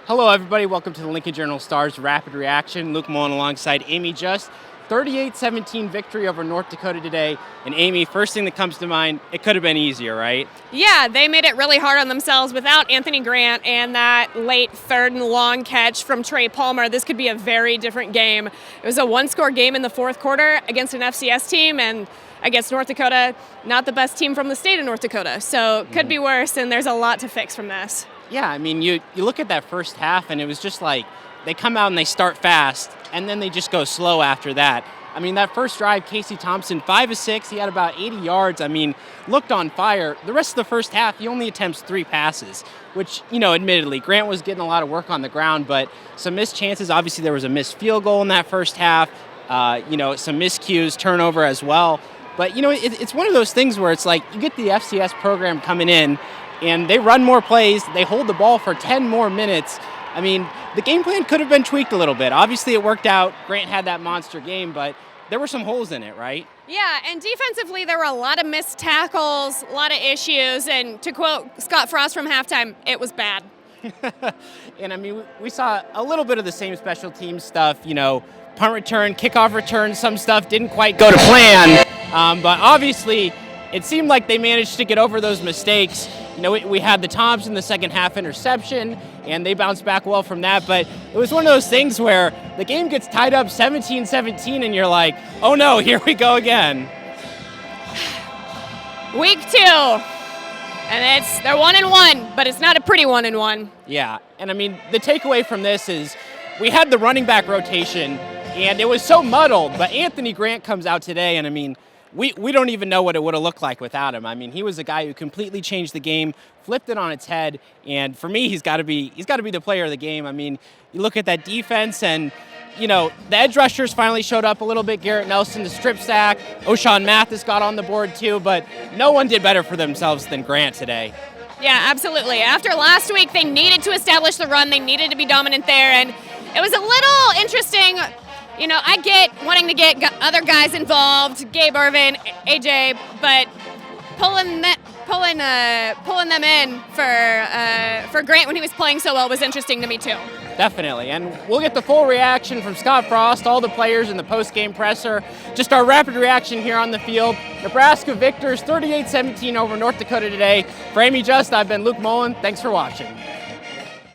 Hello, everybody. Welcome to the Lincoln Journal-Star's Rapid Reaction. Luke Mullin alongside Amie Just. 38-17 victory over North Dakota today. And Amie, first thing that comes to mind, it could have been easier, right? Yeah, they made it really hard on themselves without Anthony Grant and that late third and long catch from Trey Palmer. This could be a very different game. It was a one-score game in the fourth quarter against an FCS team, and against North Dakota, not the best team from the state of North Dakota. So it could be worse, and there's a lot to fix from this. Yeah, I mean, you look at that first half, and it was just like they come out and they start fast, and then they just go slow after that. I mean, that first drive, Casey Thompson, 5 of 6, he had about 80 yards. I mean, looked on fire. The rest of the first half, he only attempts 3 passes, which, admittedly, Grant was getting a lot of work on the ground, but some missed chances. Obviously, there was a missed field goal in that first half, some miscues, turnover as well. But, it's one of those things where it's like you get the FCS program coming in, and they run more plays, they hold the ball for 10 more minutes. I mean, the game plan could have been tweaked a little bit. Obviously, it worked out. Grant had that monster game, but there were some holes in it, right? Yeah, and defensively, there were a lot of missed tackles, a lot of issues, and to quote Scott Frost from halftime, it was bad. And, I mean, we saw a little bit of the same special teams stuff, punt return, kickoff return, some stuff didn't quite go to plan. But obviously, it seemed like they managed to get over those mistakes. We had the Thompson, the second half interception, and they bounced back well from that. But it was one of those things where the game gets tied up 17-17, and you're like, oh no, here we go again. Week 2, and they're 1-1, but it's not a pretty 1-1. Yeah, and I mean, the takeaway from this is we had the running back rotation, and it was so muddled, but Anthony Grant comes out today, and I mean, we don't even know what it would have looked like without him. I mean, he was a guy who completely changed the game, flipped it on its head, and for me, he's got to be the player of the game. I mean, you look at that defense, and the edge rushers finally showed up a little bit. Garrett Nelson, the strip sack, O'Shawn Mathis got on the board too, but no one did better for themselves than Grant today. Yeah, absolutely. After last week, they needed to establish the run. They needed to be dominant there, and it was a little interesting. I get wanting to get other guys involved, Gabe Irvin, AJ, but pulling them in for Grant when he was playing so well was interesting to me too. Definitely, and we'll get the full reaction from Scott Frost, all the players in the post-game presser. Just our rapid reaction here on the field. Nebraska victors 38-17 over North Dakota today. For Amie Just, I've been Luke Mullin. Thanks for watching.